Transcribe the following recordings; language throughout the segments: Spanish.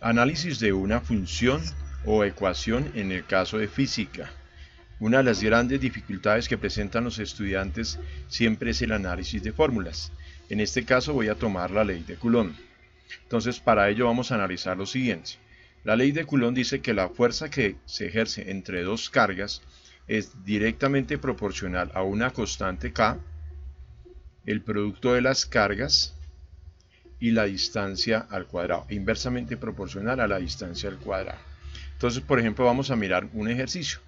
Análisis de una función o ecuación en el caso de física. Una de las grandes dificultades que presentan los estudiantes siempre es el análisis de fórmulas. En este caso voy a tomar la ley de Coulomb. Entonces, para ello vamos a analizar lo siguiente. La ley de Coulomb dice que la fuerza que se ejerce entre dos cargas es directamente proporcional a una constante K, el producto de las cargas y la distancia al cuadrado, inversamente proporcional a la distancia al cuadrado. Entonces, por ejemplo, vamos a mirar un ejercicio.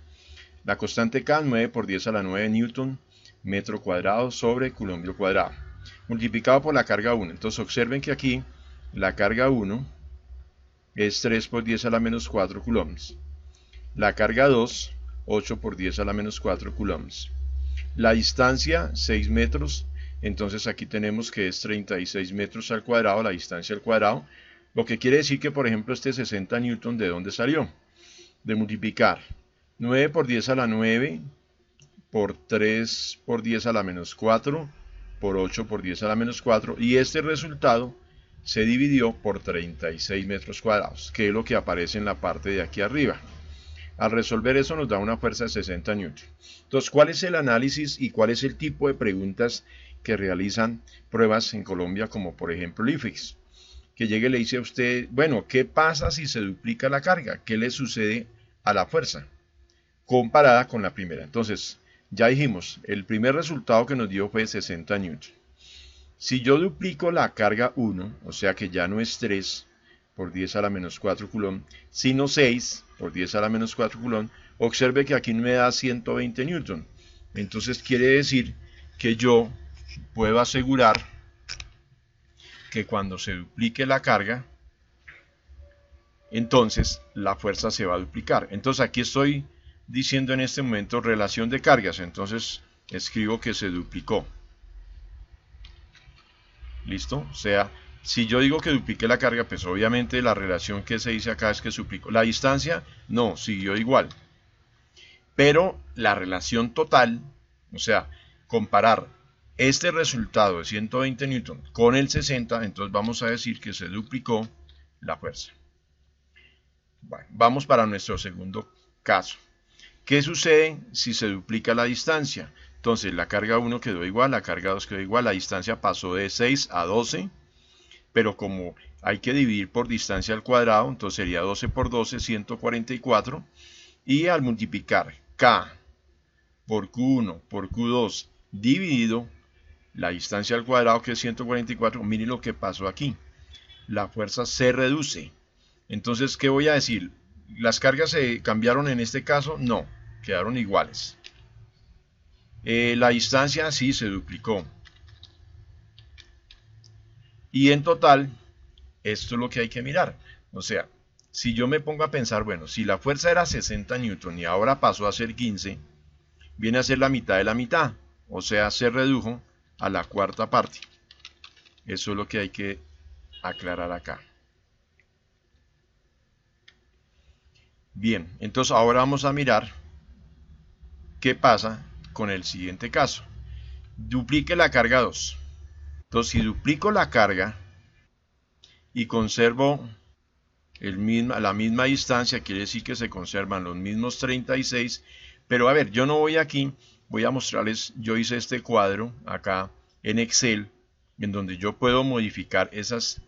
La constante K, 9 por 10 a la 9 newton metro cuadrado sobre coulombio cuadrado, multiplicado por la carga 1. Entonces, observen que aquí la carga 1 es 3 por 10 a la menos 4 coulombs. La carga 2, 8 por 10 a la menos 4 coulombs. La distancia, 6 metros. Entonces aquí tenemos que es 36 metros al cuadrado, la distancia al cuadrado. Lo que quiere decir que, por ejemplo, este 60 newton, ¿de dónde salió? De multiplicar 9 por 10 a la 9 por 3 por 10 a la menos 4 por 8 por 10 a la menos 4. Y este resultado se dividió por 36 metros cuadrados, que es lo que aparece en la parte de aquí arriba. Al resolver eso nos da una fuerza de 60 newton. Entonces, ¿cuál es el análisis y cuál es el tipo de preguntas que realizan pruebas en Colombia, como por ejemplo el IFEX? Que llegue y le dice a usted, bueno, ¿qué pasa si se duplica la carga? ¿Qué le sucede a la fuerza comparada con la primera? Entonces, ya dijimos, el primer resultado que nos dio fue 60 newton. Si yo duplico la carga 1, o sea que ya no es 3 por 10 a la menos 4 coulomb, sino 6 por 10 a la menos 4 coulomb, observe que aquí me da 120 newton. Entonces quiere decir que yo puedo asegurar que cuando se duplique la carga, entonces la fuerza se va a duplicar. Entonces aquí estoy diciendo en este momento relación de cargas, entonces escribo que se duplicó. ¿Listo? O sea, si yo digo que dupliqué la carga, pues obviamente la relación que se dice acá es que duplicó. La distancia, no, siguió igual. Pero la relación total, o sea, comparar este resultado de 120 newton con el 60, entonces vamos a decir que se duplicó la fuerza. Bueno, vamos para nuestro segundo caso. ¿Qué sucede si se duplica la distancia? Entonces la carga 1 quedó igual, la carga 2 quedó igual, la distancia pasó de 6 a 12, pero como hay que dividir por distancia al cuadrado, entonces sería 12 por 12, 144, y al multiplicar K por Q1 por Q2 dividido la distancia al cuadrado, que es 144, miren lo que pasó aquí. La fuerza se reduce. Entonces, ¿qué voy a decir? ¿Las cargas se cambiaron en este caso? No, quedaron iguales. La distancia sí se duplicó. Y en total, esto es lo que hay que mirar. O sea, si yo me pongo a pensar, bueno, si la fuerza era 60 newton y ahora pasó a ser 15, viene a ser la mitad de la mitad. O sea, se redujo a la cuarta parte. Eso es lo que hay que aclarar acá. Bien, entonces ahora vamos a mirar qué pasa con el siguiente caso. Duplique la carga 2. Entonces, si duplico la carga y conservo la misma distancia, quiere decir que se conservan los mismos 36. Pero a ver, yo no voy aquí, voy a mostrarles, yo hice este cuadro acá en Excel, en donde yo puedo modificar esas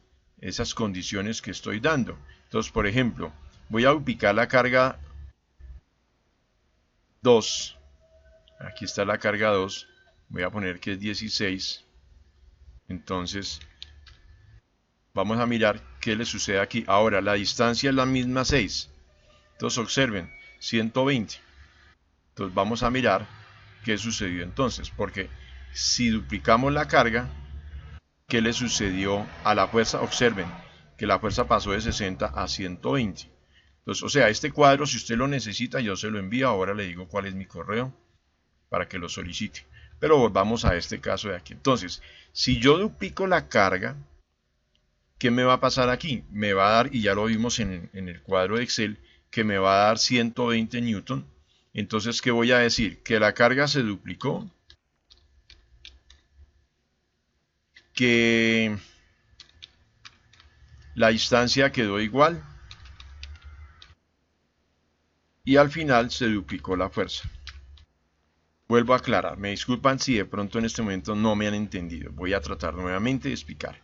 condiciones que estoy dando. Entonces, por ejemplo, voy a duplicar la carga 2. Aquí está la carga 2. Voy a poner que es 16. Entonces, vamos a mirar qué le sucede aquí. Ahora, la distancia es la misma 6. Entonces, observen, 120. Entonces, vamos a mirar qué sucedió entonces. Porque si duplicamos la carga, ¿qué le sucedió a la fuerza? Observen que la fuerza pasó de 60 a 120. Entonces, o sea, este cuadro, si usted lo necesita, yo se lo envío. Ahora le digo cuál es mi correo para que lo solicite. Pero volvamos a este caso de aquí. Entonces, si yo duplico la carga, ¿qué me va a pasar aquí? Me va a dar, y ya lo vimos en el cuadro de Excel, que me va a dar 120 newton. Entonces, ¿qué voy a decir? Que la carga se duplicó, que la distancia quedó igual, y al final se duplicó la fuerza. Vuelvo a aclarar, me disculpan si de pronto en este momento no me han entendido. Voy a tratar nuevamente de explicar.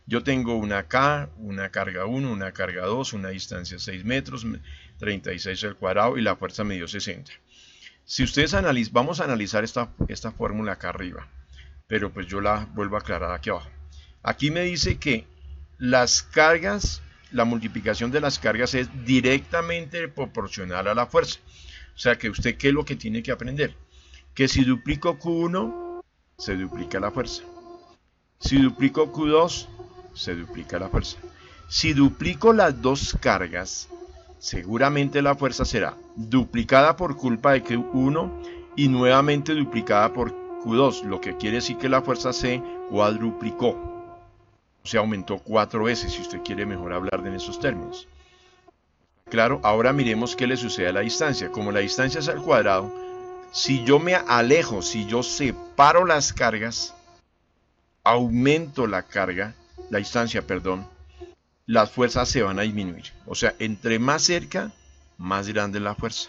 Yo tengo una K, una carga 1, una carga 2, una distancia 6 metros, 36 al cuadrado y la fuerza me dio 60. Si ustedes analizan, vamos a analizar esta fórmula acá arriba, pero pues yo la vuelvo a aclarar aquí abajo. Aquí me dice que las cargas, la multiplicación de las cargas es directamente proporcional a la fuerza. O sea que usted, ¿qué es lo que tiene que aprender? Que si duplico Q1, se duplica la fuerza. Si duplico Q2, se duplica la fuerza. Si duplico las dos cargas, seguramente la fuerza será duplicada por culpa de Q1 y nuevamente duplicada por Q2, lo que quiere decir que la fuerza se cuadruplicó. Se aumentó 4 veces, si usted quiere mejor hablar en esos términos. Claro, ahora miremos qué le sucede a la distancia. Como la distancia es al cuadrado, si yo me alejo, si yo separo las cargas, aumento la distancia, las fuerzas se van a disminuir. O sea, entre más cerca, más grande es la fuerza.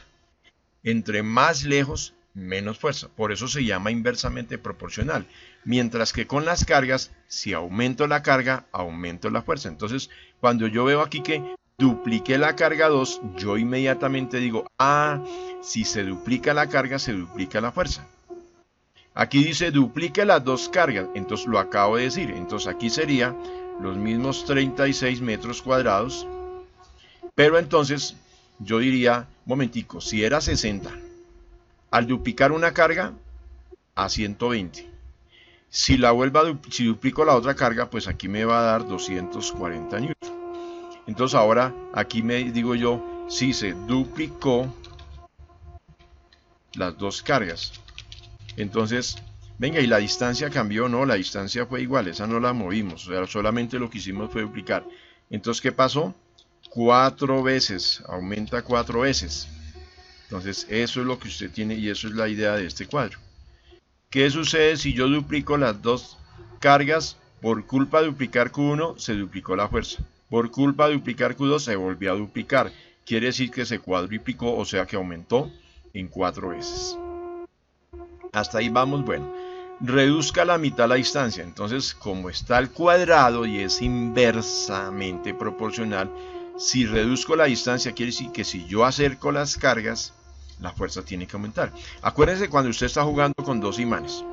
Entre más lejos, menos fuerza. Por eso se llama inversamente proporcional. Mientras que con las cargas, si aumento la carga, aumento la fuerza. Entonces, cuando yo veo aquí que dupliqué la carga 2, yo inmediatamente digo, si se duplica la carga, se duplica la fuerza. Aquí dice duplique las dos cargas, entonces lo acabo de decir. Entonces aquí sería los mismos 36 metros cuadrados, pero entonces yo diría, momentico, si era 60, al duplicar una carga, a 120. Si duplico la otra carga, pues aquí me va a dar 240 newton. Entonces ahora aquí me digo yo, si se duplicó las dos cargas. Entonces, venga, ¿y la distancia cambió? No, la distancia fue igual, esa no la movimos, o sea, solamente lo que hicimos fue duplicar. Entonces, ¿qué pasó? 4 veces, aumenta 4 veces. Entonces, eso es lo que usted tiene y eso es la idea de este cuadro. ¿Qué sucede si yo duplico las dos cargas? Por culpa de duplicar Q1, se duplicó la fuerza. Por culpa de duplicar Q2, se volvió a duplicar. Quiere decir que se cuadruplicó, o sea que aumentó en 4 veces. Hasta ahí vamos, bueno. Reduzca a la mitad la distancia. Entonces, como está al cuadrado y es inversamente proporcional, si reduzco la distancia, quiere decir que si yo acerco las cargas, la fuerza tiene que aumentar. Acuérdense cuando usted está jugando con dos imanes.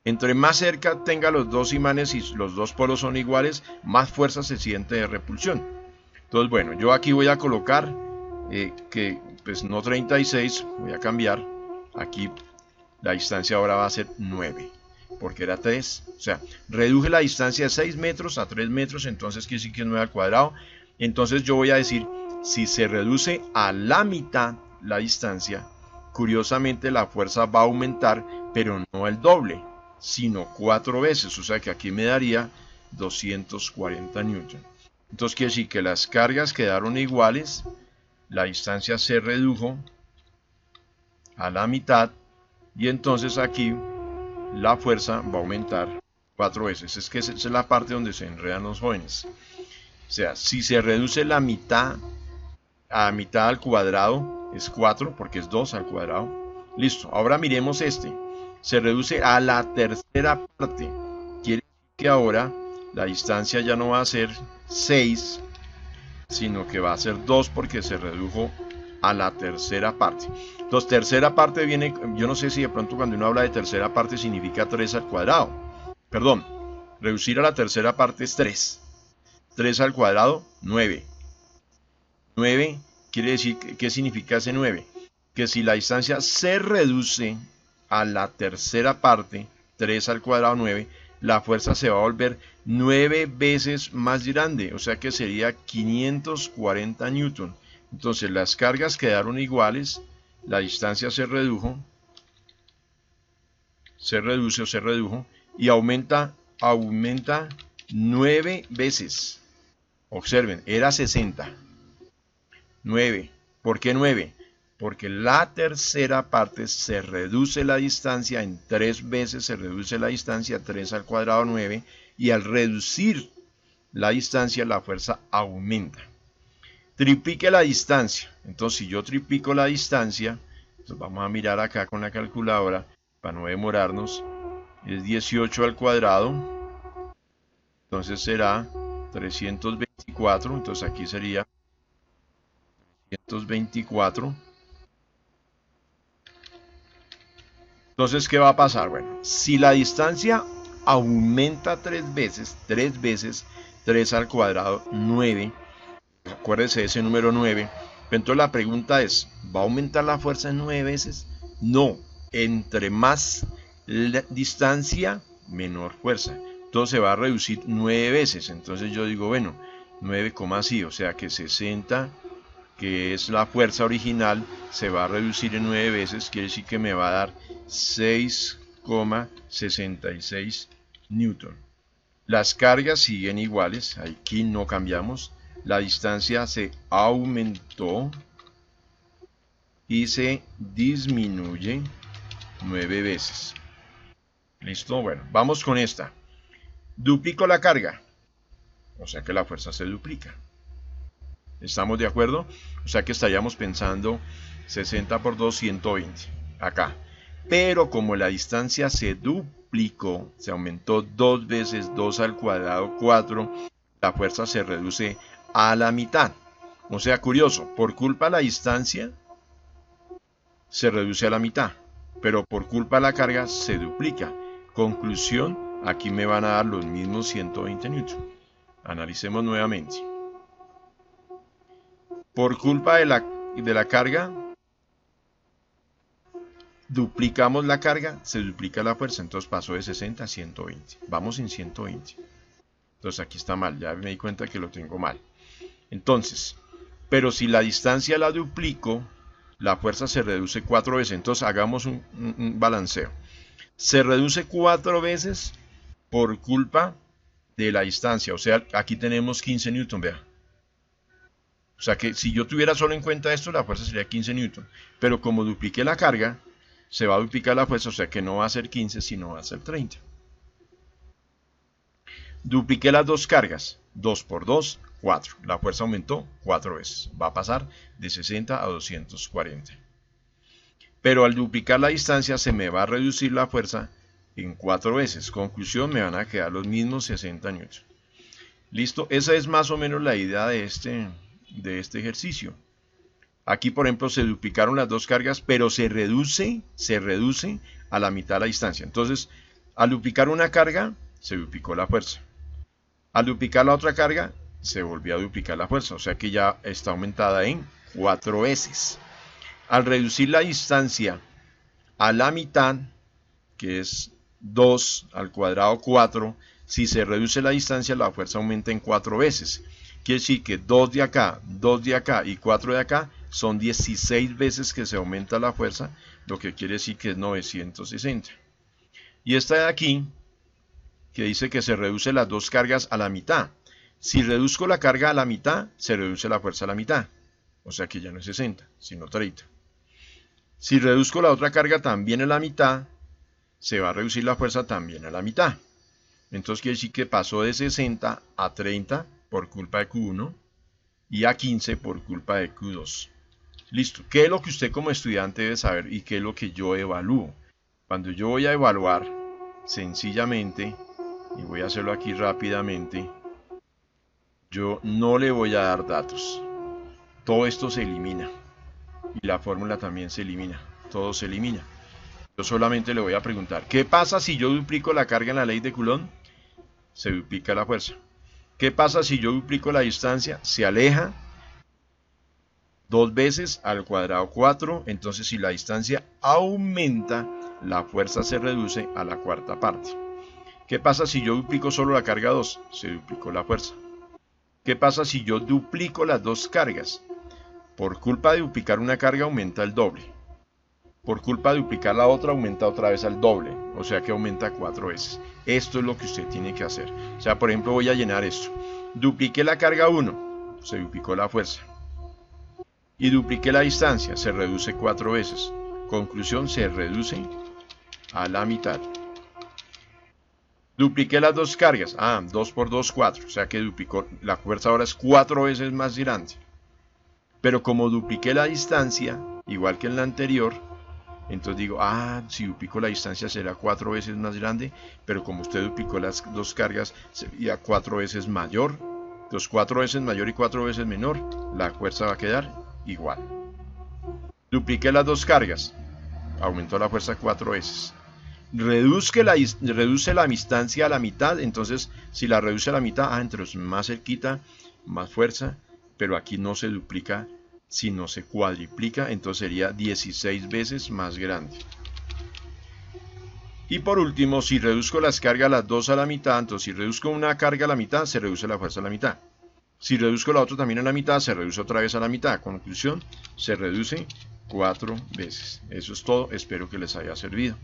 Entre más cerca tenga los dos imanes y los dos polos son iguales, más fuerza se siente de repulsión. Entonces, bueno, yo aquí voy a colocar que, pues no 36, voy a cambiar. Aquí la distancia ahora va a ser 9, porque era 3. O sea, reduje la distancia de 6 metros a 3 metros, entonces quiere decir que es 9 al cuadrado. Entonces yo voy a decir, si se reduce a la mitad la distancia, curiosamente la fuerza va a aumentar, pero no el doble, sino 4 veces. O sea que aquí me daría 240 newton. Entonces quiere decir que las cargas quedaron iguales, la distancia se redujo a la mitad, y entonces aquí la fuerza va a aumentar 4 veces. Es que esa es la parte donde se enredan los jóvenes. O sea, si se reduce la mitad a mitad al cuadrado, es 4, porque es 2 al cuadrado. Listo, ahora miremos este. Se reduce a la tercera parte. Quiere decir que ahora la distancia ya no va a ser 6, sino que va a ser 2, porque se redujo a la tercera parte. Entonces, tercera parte viene, yo no sé si de pronto cuando uno habla de tercera parte significa 3 al cuadrado. Perdón, reducir a la tercera parte es 3. 3 al cuadrado, 9. 9 quiere decir, ¿qué significa ese 9? Que si la distancia se reduce a la tercera parte, 3 al cuadrado, 9, la fuerza se va a volver 9 veces más grande, o sea que sería 540 newton. Entonces las cargas quedaron iguales, la distancia se redujo, se redujo y aumenta 9 veces. Observen, era 60. 9. ¿Por qué 9? Porque la tercera parte se reduce la distancia en 3 veces, se reduce la distancia, 3 al cuadrado, 9, y al reducir la distancia la fuerza aumenta. triplique la distancia. Entonces, si yo triplico la distancia, entonces vamos a mirar acá con la calculadora para no demorarnos. Es 18 al cuadrado. Entonces será 324. Entonces aquí sería 324. Entonces, ¿qué va a pasar? Bueno, si la distancia aumenta 3 veces, 3 al cuadrado, 9. Acuérdese de ese número 9. Entonces la pregunta es, ¿va a aumentar la fuerza en 9 veces? No, entre más la distancia, menor fuerza. Entonces se va a reducir 9 veces. Entonces yo digo, bueno, 9, así, o sea que 60, que es la fuerza original, se va a reducir en 9 veces, quiere decir que me va a dar 6,66 newton. Las cargas siguen iguales, aquí no cambiamos. La distancia se aumentó y se disminuye 9 veces. ¿Listo? Bueno, vamos con esta. Duplico la carga, o sea que la fuerza se duplica. ¿Estamos de acuerdo? O sea que estaríamos pensando 60 por 2, 120. Acá. Pero como la distancia se duplicó, se aumentó 2 veces, 2 al cuadrado, 4, la fuerza se reduce a la mitad. O sea, curioso, por culpa de la distancia se reduce a la mitad, pero por culpa de la carga se duplica. Conclusión, aquí me van a dar los mismos 120 newton. Analicemos nuevamente. Por culpa de la carga, duplicamos la carga, se duplica la fuerza, entonces pasó de 60 a 120. Vamos en 120. Entonces aquí está mal, ya me di cuenta que lo tengo mal. Entonces, pero si la distancia la duplico, la fuerza se reduce 4 veces. Entonces hagamos un balanceo. Se reduce 4 veces por culpa de la distancia. O sea, aquí tenemos 15 newton, vea. O sea que si yo tuviera solo en cuenta esto, la fuerza sería 15 newton. Pero como dupliqué la carga, se va a duplicar la fuerza, o sea que no va a ser 15, sino va a ser 30. Dupliqué las dos cargas, 2 por 2, 4. La fuerza aumentó 4 veces. Va a pasar de 60 a 240. Pero al duplicar la distancia se me va a reducir la fuerza en 4 veces. Conclusión, me van a quedar los mismos 60 newton. Listo, esa es más o menos la idea de este ejercicio. Aquí, por ejemplo, se duplicaron las dos cargas, pero se reduce a la mitad de la distancia. Entonces, al duplicar una carga, se duplicó la fuerza. Al duplicar la otra carga, se volvió a duplicar la fuerza. O sea que ya está aumentada en 4 veces. Al reducir la distancia a la mitad, que es 2 al cuadrado 4, si se reduce la distancia, la fuerza aumenta en 4 veces. Quiere decir que 2 de acá y 4 de acá son 16 veces que se aumenta la fuerza, lo que quiere decir que es 960. Y esta de aquí, que dice que se reduce las dos cargas a la mitad. Si reduzco la carga a la mitad, se reduce la fuerza a la mitad. O sea que ya no es 60, sino 30. Si reduzco la otra carga también a la mitad, se va a reducir la fuerza también a la mitad. Entonces quiere decir que pasó de 60 a 30 por culpa de Q1 y a 15 por culpa de Q2. Listo. ¿Qué es lo que usted como estudiante debe saber y qué es lo que yo evalúo? Cuando yo voy a evaluar, sencillamente, y voy a hacerlo aquí rápidamente, yo no le voy a dar datos. Todo esto se elimina. Y la fórmula también se elimina. Todo se elimina. Yo solamente le voy a preguntar, ¿qué pasa si yo duplico la carga en la ley de Coulomb? Se duplica la fuerza. ¿Qué pasa si yo duplico la distancia? Se aleja 2 veces al cuadrado 4. Entonces si la distancia aumenta, la fuerza se reduce a la cuarta parte. ¿Qué pasa si yo duplico solo la carga 2? Se duplicó la fuerza. ¿Qué pasa si yo duplico las dos cargas? Por culpa de duplicar una carga aumenta el doble. Por culpa de duplicar la otra aumenta otra vez al doble. O sea que aumenta 4 veces. Esto es lo que usted tiene que hacer. O sea, por ejemplo, voy a llenar esto. Dupliqué la carga 1. Se duplicó la fuerza. Y dupliqué la distancia. Se reduce 4 veces. Conclusión, se reduce a la mitad. Dupliqué las dos cargas. 2 por 2, 4. O sea que duplicó. La fuerza ahora es 4 veces más grande. Pero como dupliqué la distancia, igual que en la anterior, entonces digo, si duplico la distancia será 4 veces más grande, pero como usted duplicó las dos cargas, sería 4 veces mayor. Entonces 4 veces mayor y 4 veces menor, la fuerza va a quedar igual. Dupliqué las dos cargas, aumentó la fuerza 4 veces. Reduce la distancia a la mitad, entonces si la reduce a la mitad, entonces más cerquita, más fuerza, pero aquí no se duplica, sino se cuadriplica, entonces sería 16 veces más grande. Y por último, si reduzco las cargas las dos a la mitad, entonces si reduzco una carga a la mitad, se reduce la fuerza a la mitad. Si reduzco la otra también a la mitad, se reduce otra vez a la mitad. Conclusión, se reduce 4 veces. Eso es todo, espero que les haya servido.